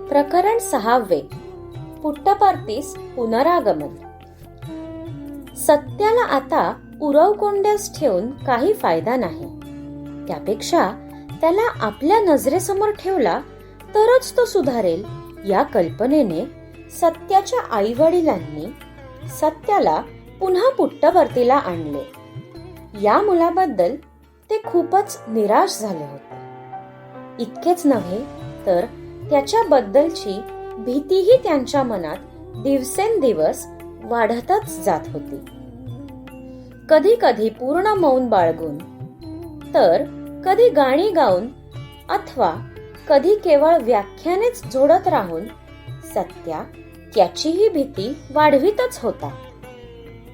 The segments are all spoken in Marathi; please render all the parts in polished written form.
प्रकरण 6. पुट्टपर्तीस पुनरागमन. सत्याला आता उरवकोंड्यास ठेवून काही फायदा नाही. त्यापेक्षा त्याला आपल्या नजरेसमोर ठेवला तरच तो सुधारेल या कल्पनेने सत्याच्या आई-वडिलांनी सत्याला पुन्हा पुट्टपर्तीला आणले. या मुलाबद्दल ते खूपच निराश झाले होते. इतकेच नव्हे तर त्याच्याबद्दलची भीतीही त्यांच्या मनात दिवसेंदिवस वाढतच जात होती. कधी कधी पूर्ण मौन बाळगून, तर कधी गाणी गाऊन अथवा कधी केवळ व्याख्यानेच जोडत राहून सत्या त्याचीही भीती वाढवितच होता.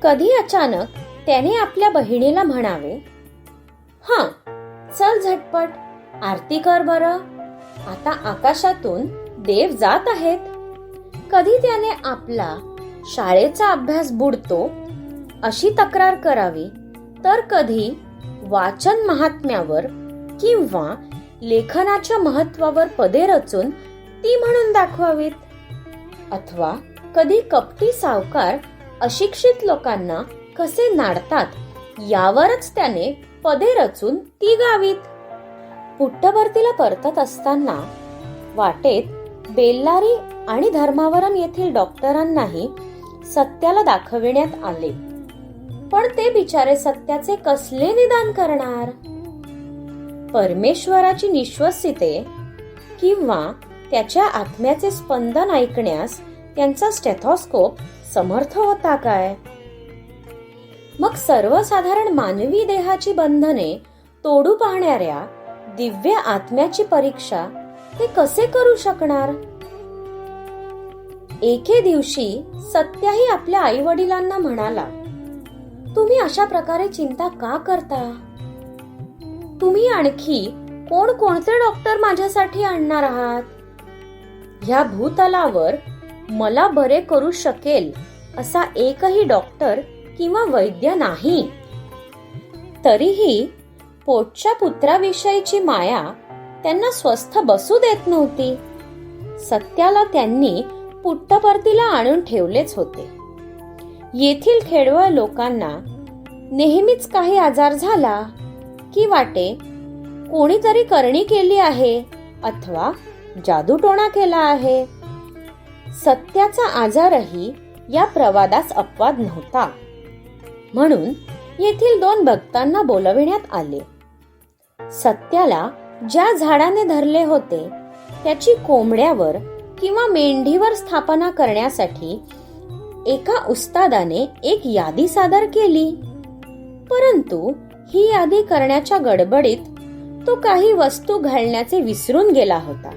कधी अचानक त्याने आपल्या बहिणीला म्हणावे, "हां, चल झटपट आरती कर बरं, आता आकाशातून देव जात आहेत." कधी त्याने आपला शाळेचा अभ्यास बुडतो अशी तक्रार करावी, तर कधी वाचन महात्म्यावर किंवा लेखनाच्या महत्वावर पदे रचून ती म्हणून दाखवावीत, अथवा कधी कपटी सावकार अशिक्षित लोकांना कसे नाडतात यावरच त्याने पदे रचून ती गावीत. पुट्टपर्तीला परतत असताना वाटेत बेल्लारी आणि धर्मावरम येथील डॉक्टरांनाही सत्याला दाखविण्यात आले. पण ते बिचारे सत्याचे कसले निदान करणार? परमेश्वराची निश्वसिते किंवा त्याच्या आत्म्याचे स्पंदन ऐकण्यास त्यांचा स्टेथोस्कोप समर्थ होता काय? मग सर्वसाधारण मानवी देहाची बंधने तोडू पाहणाऱ्या दिव्य आत्म्याची परीक्षा ते कसे करू शकणार? एके दिवशी सत्याही आपल्या आई वडिलांना म्हणाला, "तुम्ही अशा प्रकारे चिंता का करता? तुम्ही आणखी कोणते डॉक्टर माझ्यासाठी आणणार आहात? ह्या भूतलावर मला बरे करू शकेल असा एकही डॉक्टर किंवा वैद्य नाही." तरीही पोटच्या पुत्राविषयीची माया त्यांना स्वस्थ बसू देत नव्हती. सत्याला त्यांनी पुट्टपर्तीला आणून ठेवलेच होते. येथील खेडवळ लोकांना नेहमीच काही आजार झाला की वाटे कोणीतरी करणी केली आहे अथवा जादूटोणा केला आहे. सत्याचा आजारही या प्रवादास अपवाद नव्हता. म्हणून येथील 2 भक्तांना बोलविण्यात आले. सत्याला ज्या झाडाने धरले होते त्याची कोंबड्यावर किंवा मेंढीवर स्थापना करण्यासाठी एका उस्तादाने एक यादी सादर केली. परंतु ही यादी करण्याच्या गडबडीत तो काही वस्तू घालण्याचे विसरून गेला होता.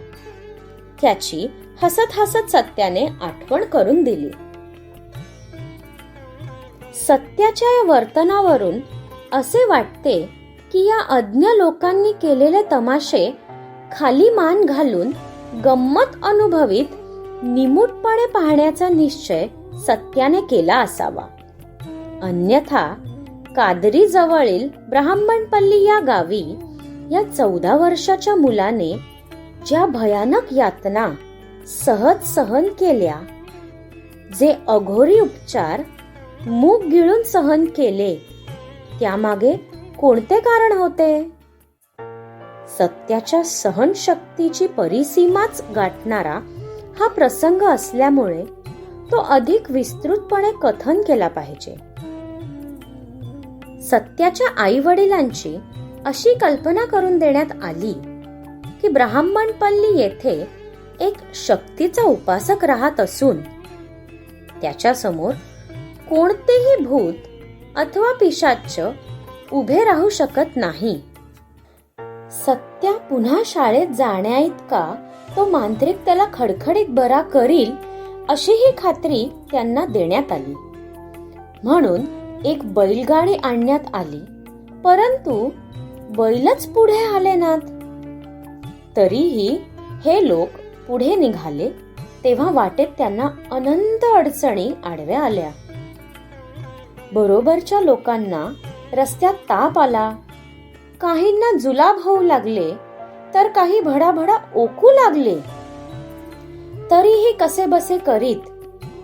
त्याची हसत हसत सत्याने आठवण करून दिली. सत्याच्या या वर्तनावरून असे वाटते की या अज्ञ लोकांनी केलेले तमाशे खाली मान घालून गंमत अनुभवित निमूटपणे पाहण्याचा निश्चय सत्याने केला असावा. अन्यथा कादरी जवळील ब्राह्मणपल्ली या गावी या 14 वर्षाच्या मुलाने ज्या भयानक यातना सहज सहन केल्या, जे अघोरी उपचार मूग गिळून सहन केले, त्यामागे कोणते कारण होते? सत्याच्या सहनशक्तीची परिसीमाच गाठणारा हा प्रसंग असल्यामुळे तो अधिक विस्तृतपणे कथन केला पाहिजे. सत्याच्या आई वडिलांची अशी कल्पना करून देण्यात आली की ब्राह्मणपल्ली येथे एक शक्तीचा उपासक राहत असून त्याच्यासमोर कोणतेही भूत अथवा पिशाच्च उभे राहू शकत नाही. सत्या पुन्हा शाळेत जाण्याइतका तो मांत्रिक त्याला खडखडीत बरा करील अशी ही खात्री त्यांना देण्यात आली. म्हणून एक बैलगाडी आणण्यात आली, परंतु बैलच पुढे आले नात. तरीही हे लोक पुढे निघाले तेव्हा वाटेत त्यांना अनंत अडचणी आडव्या आल्या. बरोबरच्या लोकांना रस्त्यात ताप आला, काहींना जुलाब होऊ लागले, तर काही भडाभडा ओकू लागले. तरीही कसेबसे करीत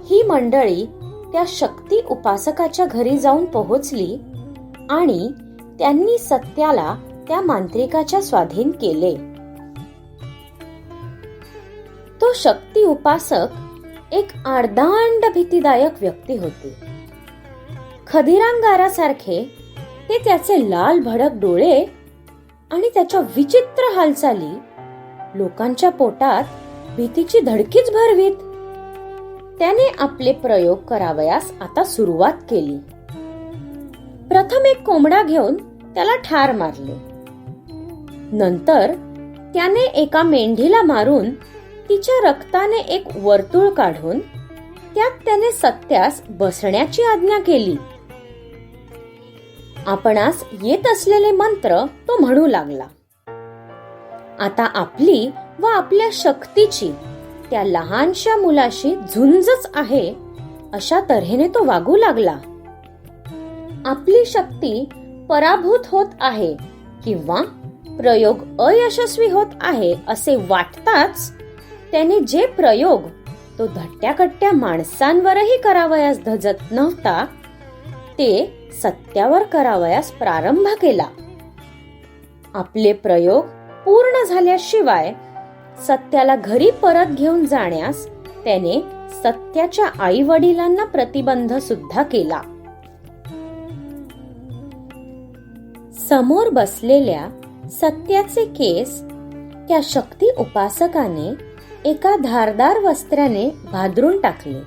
ही मंडळी त्या शक्ती उपासकाच्या घरी जाऊन पोहोचली आणि त्यांनी सत्याला त्या मांत्रिकाच्या स्वाधीन केले. तो शक्ती उपासक एक आर्दांड भीतीदायक व्यक्ती होते. खदिरांगारासारखे ते त्याचे लाल भडक डोळे आणि त्याच्या विचित्र हालचाली लोकांच्या पोटात भीतीची धडकीच भरवीत. त्याने आपले प्रयोग करावयास आता सुरुवात केली. प्रथम एक कोंबडा घेऊन त्याला ठार मारले. नंतर त्याने एका मेंढीला मारून तिच्या रक्ताने एक वर्तुळ काढून त्यात त्याने सत्यास बसण्याची आज्ञा केली. आपणास येत असलेले मंत्र तो म्हणू लागला. आता आपली व आपल्या शक्तीची त्या लहानशा मुलाशी झुंजच आहे अशा तऱ्हेने तो वागू लागला. आपली शक्ती पराभूत होत आहे किंवा प्रयोग अयशस्वी होत आहे असे वाटताच त्याने जे प्रयोग तो धट्ट्याकट्ट्या माणसांवरही करावयास धजत नव्हता ते सत्यावर करावयास प्रारंभ केला. आपले प्रयोग पूर्ण झाल्याशिवाय सत्याला घरी परत घेऊन जाण्यास त्याने सत्याच्या आई वडिलांना प्रतिबंध सुद्धा केला. समोर बसलेल्या सत्याचे केस त्या शक्ती उपासकाने एका धारदार वस्त्राने भादरून टाकले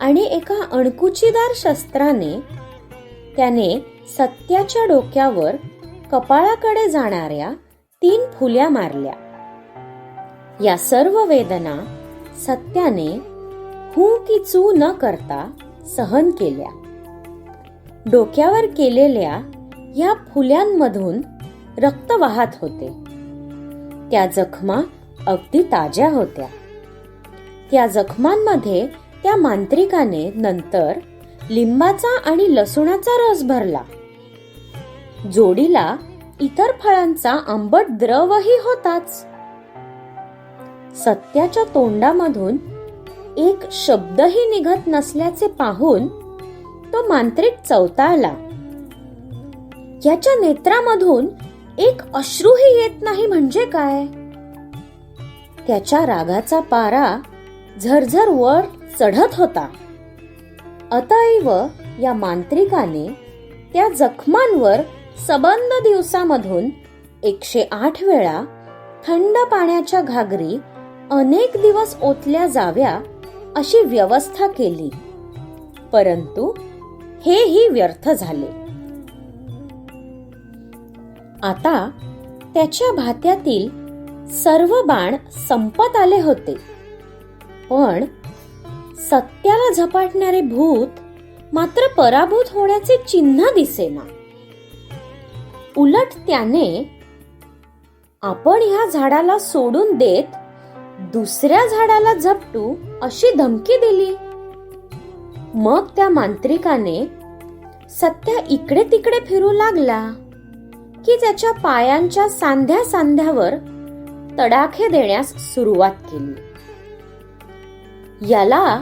आणि एका अणकुचीदार शस्त्राने त्याने सत्याच्या डोक्यावर कपाळाकडे जाणाऱ्या 3 फुल्या मारल्या. या सर्व वेदना सत्याने हू की चू न करता सहन केल्या. डोक्यावर केलेल्या या फुल्यांमधून रक्त वाहत होते. त्या जखमा अगदी ताज्या होत्या. त्या जखमांमध्ये त्या मांत्रिकाने नंतर लिंबाचा आणि लसूणाचा रस भरला. जोडीला इतर फळांचा आंबट द्रवही होताच. सत्याच्या तोंडामधून एक शब्दही निघत नसल्याचे पाहून तो मांत्रिक चवताळला. याच्या नेत्रामधून एक अश्रूही येत नाही म्हणजे काय? त्याच्या रागाचा पारा झरझर वर चढत होता. अतएव या मांत्रिकाने त्या जखमांवर सबंध दिवसामधून 108 वेळा थंड पाण्याच्या घागरी अनेक दिवस ओतल्या जाव्या अशी व्यवस्था केली, परंतु हेही व्यर्थ झाले. आता त्याच्या भात्यातील सर्व बाण संपत आले होते, पण सत्याला झपाटणारे भूत मात्र पराभूत होण्याचे चिन्ह दिसेना. उलट त्याने आपण ह्या झाडाला सोडून देत दुसऱ्या झाडाला झपटू अशी धमकी दिली. मग त्या मांत्रिकाने सत्या इकडे तिकडे फिरू लागला की त्याच्या पायांच्या सांध्या सांध्यावर तडाखे देण्यास सुरुवात केली. याला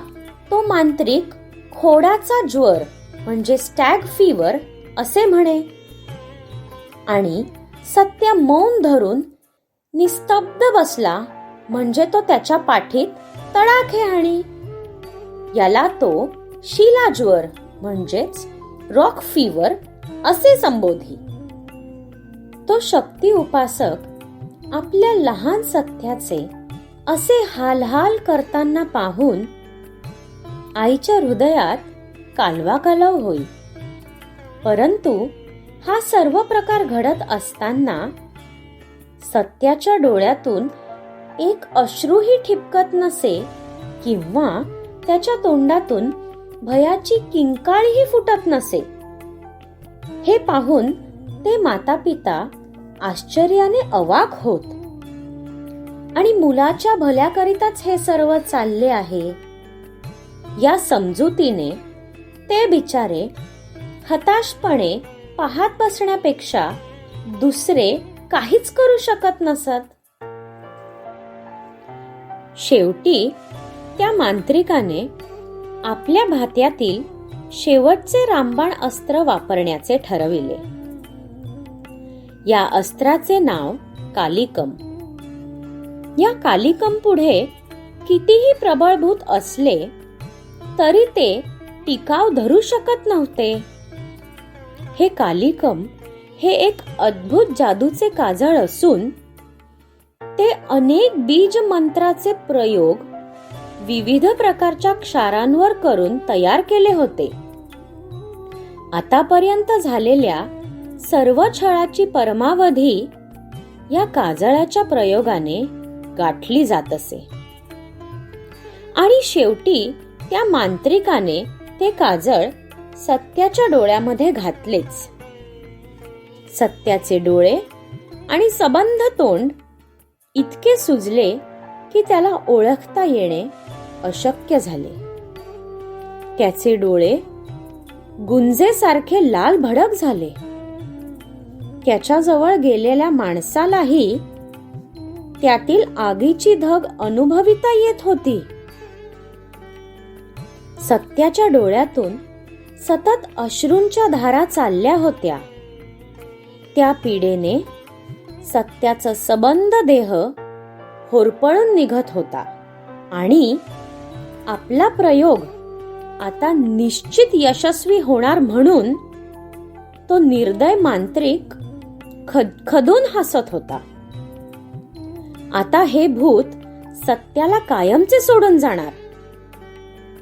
तो मांत्रिक खोडाचा ज्वर म्हणजे स्टॅग फीवर असे म्हणे. आणि सत्य मौन धरून निस्तब्ध बसला म्हणजे तो त्याच्या पाठीत तडाखे आणि. याला तो शिलाज्वर म्हणजेच रॉक फीवर असे संबोधी. तो शक्ती उपासक आपल्या लहान सत्याचे असे हालहाल करताना पाहून आईच्या हृदयात कालवाकालव होई. परंतु हा सर्व प्रकार घडत असताना सत्याच्या डोळ्यातून एक अश्रूही ठिपकत नसे किंवा त्याच्या तोंडातून भयाची किंकाळीही फुटत नसे. हे पाहून ते माता पिता आश्चर्याने अवाक होत. आणि मुलाच्या भल्याकरिताच हे सर्व चालले आहे या समजुतीने ते बिचारे हताशपणे पाहत बसण्यापेक्षा दुसरे काहीच करू शकत नसत. शेवटी त्या मांत्रिकाने आपल्या भात्यातील शेवटचे रामबाण अस्त्र वापरण्याचे ठरविले. या अस्त्राचे नाव कालिकम. या कालिकम पुढे कितीही प्रबळभूत असले तरी ते टिकाव धरू शकत नव्हते. हे कालिकम हे एक अद्भुत जादूचे काजळ असून ते अनेक बीज मंत्राचे प्रयोग विविध प्रकारच्या क्षारांवर करून तयार केले होते. आतापर्यंत झालेल्या सर्व छळाची परमावधी या काजळाच्या प्रयोगाने गाठली जात असे. आणि शेवटी त्या मांत्रिकाने ते काजळ सत्याच्या डोळ्यामध्ये घातलेच. सत्याचे डोळे आणि सबंध तोंड इतके सुजले की त्याला ओळखता येणे अशक्य झाले. त्याचे डोळे गुंजेसारखे लाल भडक झाले. त्याच्याजवळ गेलेल्या माणसालाही त्यातील आगीची धग अनुभविता येत होती. सत्याच्या डोळ्यातून सतत अश्रूंच्या धारा चालल्या होत्या. त्या पीडेने सत्याचा सबंध देह होरपळून निघत होता आणि आपला प्रयोग आता निश्चित यशस्वी होणार म्हणून तो निर्दय मांत्रिक खदखदून हसत होता. आता हे भूत सत्याला कायमचे सोडून जाणार.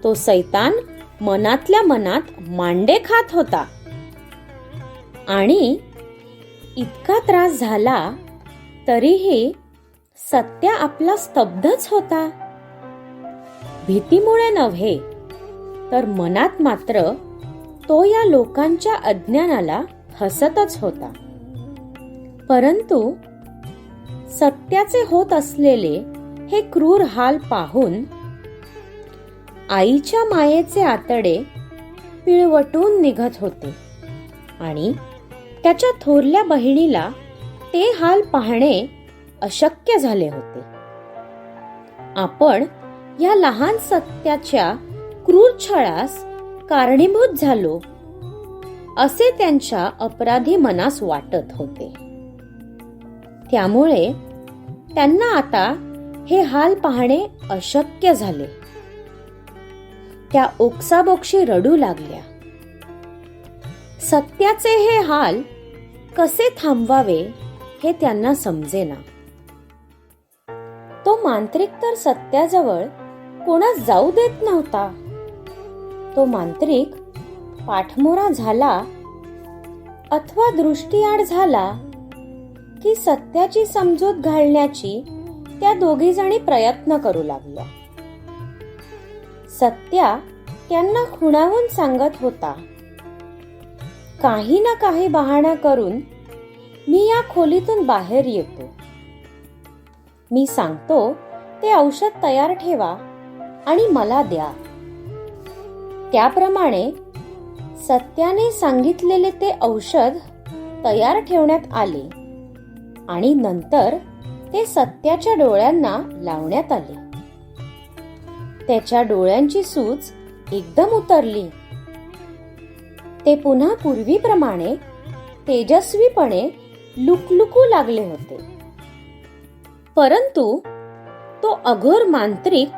तो सैतान मनातल्या मनात मांडे खात होता. आणि इतका त्रास झाला तरीही सत्या आपला स्तब्धच होता. भीतीमुळे नव्हे तर मनात मात्र तो या लोकांच्या अज्ञानाला हसतच होता. परंतु सत्याचे होत असलेले हे क्रूर हाल पाहून आईच्या मायेचे आतडे पिळवटून निघत होते आणि त्याच्या थोरल्या बहिणीला ते हाल पाहणे अशक्य झाले होते. आपण या लहान सत्याच्या क्रूर छळास कारणीभूत झालो असे त्यांच्या अपराधी मनास वाटत होते. त्यामुळे त्यांना आता हे हाल पाहणे अशक्य झाले. त्या ओक्साबोक्शी रडू लागल्या. सत्याचे हे हाल कसे थांबवावे हे त्यांना समजेना. तो मांत्रिक तर सत्याजवळ कोणास जाऊ देत नव्हता. तो मांत्रिक पाठमोरा झाला अथवा दृष्टीआड झाला की सत्याची समजूत घालण्याची त्या दोघी जणी प्रयत्न करू लागल्या. सत्या त्यांना खुणावून सांगत होता, काही ना काही बहाणा करून मी या खोलीतून बाहेर येतो. मी सांगतो ते औषध तयार ठेवा आणि मला द्या. त्याप्रमाणे सत्याने सांगितलेले ते औषध तयार ठेवण्यात आले आणि नंतर ते सत्याच्या डोळ्यांना लावण्यात आले. त्याच्या डोळ्यांची सूज एकदम उतरली. ते पुन्हा पूर्वीप्रमाणे तेजस्वीपणे लुकलुकू लागले होते. परंतु तो अघोर मांत्रिक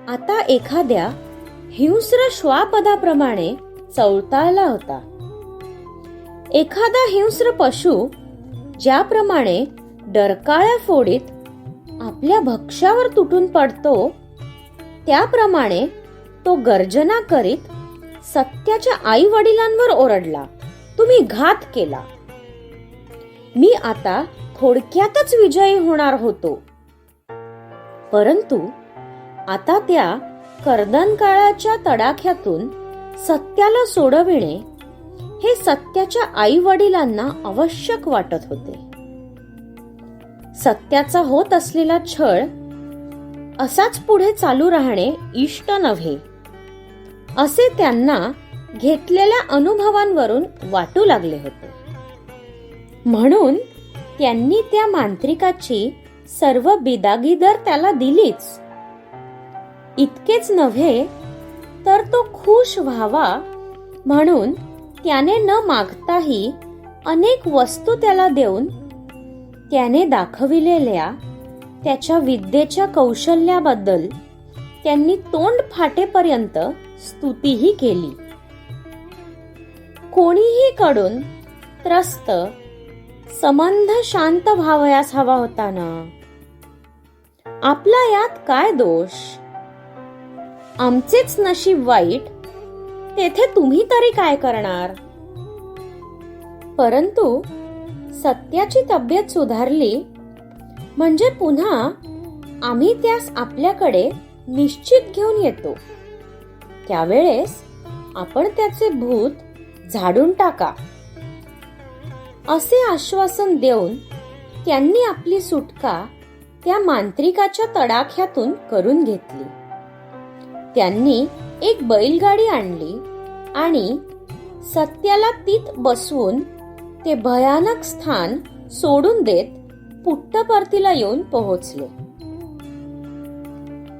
आता एखाद्या हिंस्र श्वापदाप्रमाणे चवताळला होता. एखादा हिंस्र पशु ज्याप्रमाणे डरकाळ्या फोडीत आपल्या भक्ष्यावर तुटून पडतो त्याप्रमाणे तो गर्जना करीत सत्याच्या आई वडिलांवर ओरडला, तुम्ही घात केला. मी आता थोडक्यातच विजयी होणार होतो. परंतु आता त्या कर्दनकाळाच्या तडाख्यातून सत्याला सोडविणे हे सत्याच्या आई वडिलांना आवश्यक वाटत होते. सत्याचा होत असलेला छळ असाच पुढे चालू राहणे इष्ट नव्हे असे त्यांना घेतलेल्या अनुभवांवरून वाटू लागले होते. म्हणून त्यांनी त्या मांत्रिकाची सर्व बिदागीदर त्याला दिलीच. इतकेच नव्हे तर तो खुश व्हावा म्हणून त्याने न मागताही अनेक वस्तू त्याला देऊन त्याने दाखविलेल्या त्याच्या विद्येच्या कौशल्याबद्दल त्यांनी तोंड फाटेपर्यंत स्तुतीही केली. कोणीही कडून त्रस्त संबंध शांत व्हावयास हवा होता ना. आपला यात काय दोष? आमचेच नशीब वाईट, तेथे तुम्ही तरी काय करणार? परंतु सत्याची तब्येत सुधारली म्हणजे पुन्हा आम्ही त्यास आपल्याकडे निश्चित घेऊन येतो. त्यावेळेस आपण त्याचे भूत झाडून टाका, असे आश्वासन देऊन त्यांनी आपली सुटका त्या मांत्रिकाच्या तडाख्यातून करून घेतली. त्यांनी एक बैलगाडी आणली आणि सत्याला तीत बसवून ते भयानक स्थान सोडून देत पुट्टपर्तीला येऊन पोहोचले.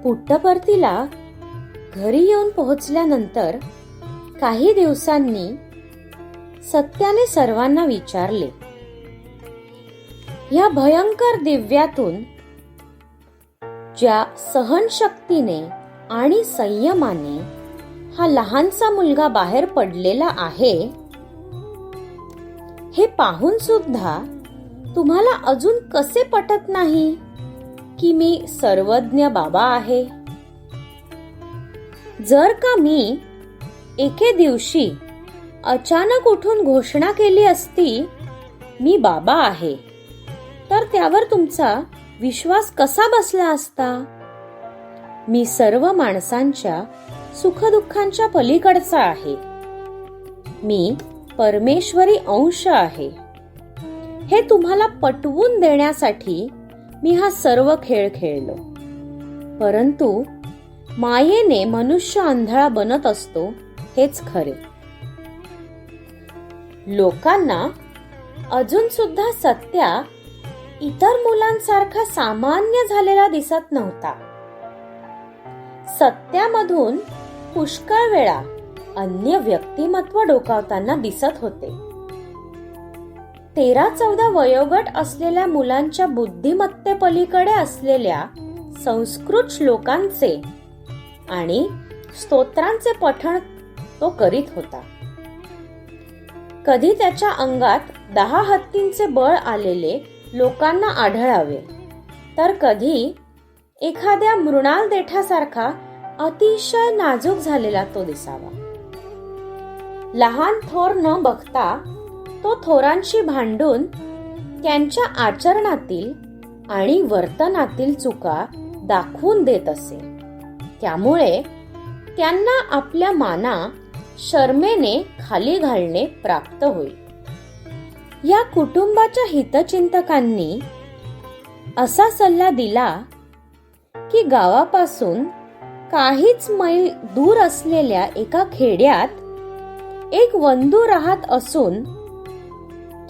पुट्टपर्तीला घरी येऊन पोहोचल्यानंतर काही दिवसांनी सत्याने सर्वांना विचारले, या भयंकर दिव्यातून ज्या सहनशक्तीने आणि संयमाने हा लहानसा मुलगा बाहेर पडलेला आहे, हे पाहून सुद्धा तुम्हाला अजून कसे पटत नाही की मी सर्वज्ञ बाबा आहे? जर का मी एके दिवशी अचानक उठून घोषणा केली असती मी बाबा आहे, तर त्यावर तुमचा विश्वास कसा बसला असता? मी सर्व माणसांच्या सुखदुःखांच्या पलीकडचा आहे. मी परमेश्वरी अंश आहे. हे तुम्हाला पटवून देण्यासाठी मी हा सर्व खेळ खेळलो. परंतु मायेने मनुष्य आंधळा बनत असतो हेच खरे. लोकांना अजून सुद्धा सत्या इतर मुलांसारखा सामान्य झालेला दिसत नव्हता. सत्यामधून पुष्कळ वेळा अन्य व्यक्तिमत्व डोकावताना दिसत होते. 13-14 वयोगट असलेल्या मुलांच्या बुद्धिमत्तेपलीकडे असलेल्या संस्कृत श्लोकांचे आणि स्तोत्रांचे पठण तो करीत होता. कधी त्याच्या अंगात 10 हत्तींचे बळ आलेले लोकांना आढळावे, तर कधी एखाद्या मृणाल देठासारखा अतिशय नाजूक झालेला तो दिसावा. लहान थोर न बघता तो थोरांशी भांडून त्यांच्या आचरणातील आणि वर्तनातील चुका दाखवून देत असे. त्यामुळे त्यांना आपल्या माना शर्मेने खाली घालणे प्राप्त होईल. या कुटुंबाच्या हितचिंतकांनी असा सल्ला दिला की गावापासून काहीच मैल दूर असलेल्या एका खेड्यात एक वंदू राहत असून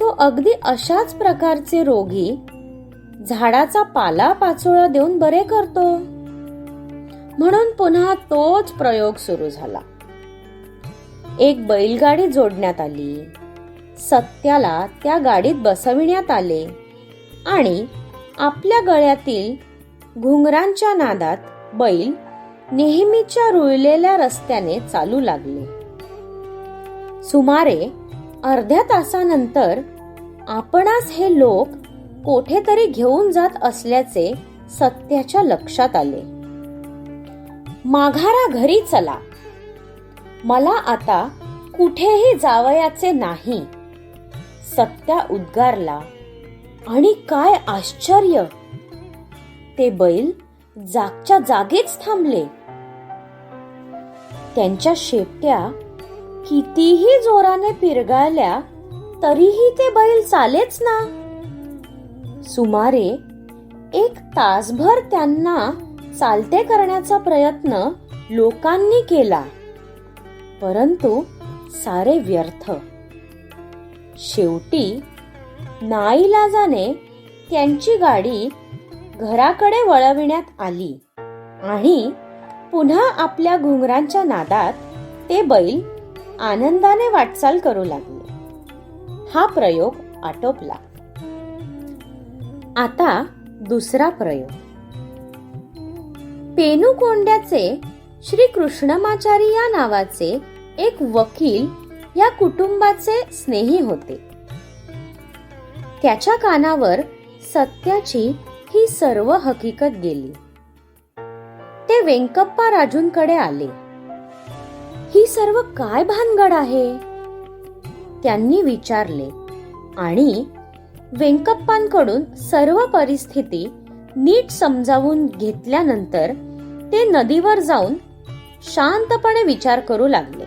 तो अगदी अशाच प्रकारचे रोगी झाडाचा पाला पाचोळा देऊन बरे करतो. म्हणून पुन्हा तोच प्रयोग सुरू झाला. एक बैलगाडी जोडण्यात आली. सत्याला त्या गाडीत बसविण्यात आले आणि आपल्या गळ्यातील घुंगरांच्या नादात बैल नेहमीच्या रुळलेल्या रस्त्याने चालू लागले. सुमारे अर्ध्या तासानंतर आपणास हे लोक कोठेतरी घेऊन जात असल्याचे सत्याच्या लक्षात आले. माघारा घरी चला, मला आता कुठेही जावयाचे नाही, सत्या उद्गारला. आणि काय आश्चर्य, ते बैल जागच्या जागीच थांबले. त्यांच्या शेपट्या कितीही जोराने पिरगाळल्या तरीही ते बैल चालेच ना. सुमारे 1 तासभर त्यांना चालते करण्याचा प्रयत्न लोकांनी केला, परंतु सारे व्यर्थ. शेवटी नाईलाजाने त्यांची गाडी घराकडे वळविण्यात आली आणि पुन्हा आपल्या घुंगरांच्या नादात ते बैल आनंदाने वाटचाल करू लागले. हा प्रयोग आटोपला. आता दुसरा प्रयोग. पेनुकोंड्याचे श्री कृष्णमाचारी या नावाचे एक वकील या कुटुंबाचे स्नेही होते. त्याच्या कानावर सत्याची ही सर्व हकीकत गेली. ते वेंकप्पा राजूंकडे आले. ही सर्व काय भानगड आहे? त्यांनी विचारले आणि वेंकप्पांकडून सर्व परिस्थिती नीट समजावून घेतल्यानंतर ते नदीवर जाऊन शांतपणे विचार करू लागले.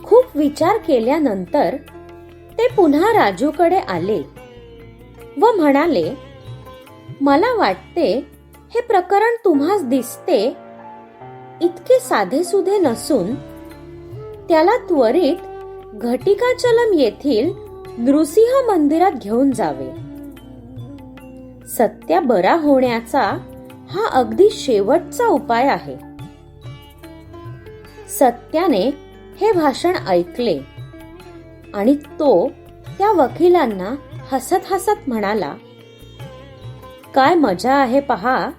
खूप विचार केल्यानंतर ते पुन्हा राजूकडे आले व म्हणाले, मला वाटते हे प्रकरण तुम्हास दिसते इतके साधेसुधे नसून त्याला त्वरित घटिकाचलम येथील नृसिंह मंदिरात घेऊन जावे. सत्या बरा होण्याचा हा अगदी शेवटचा उपाय आहे. सत्याने हे भाषण ऐकले आणि तो त्या वकिलांना हसत हसत म्हणाला, काय मजा आहे पहा.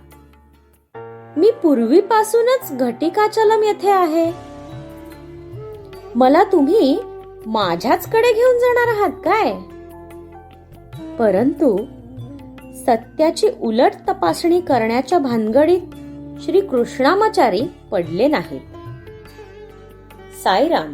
मी पूर्वीपासूनच घटिकाचलम येथे आहे. मला तुम्ही माझ्याचकडे घेऊन जाणार आहात काय? परंतु सत्याची उलट तपासणी करण्याच्या भानगडीत श्री कृष्णामाचारी पडले नाहीत. साईराम.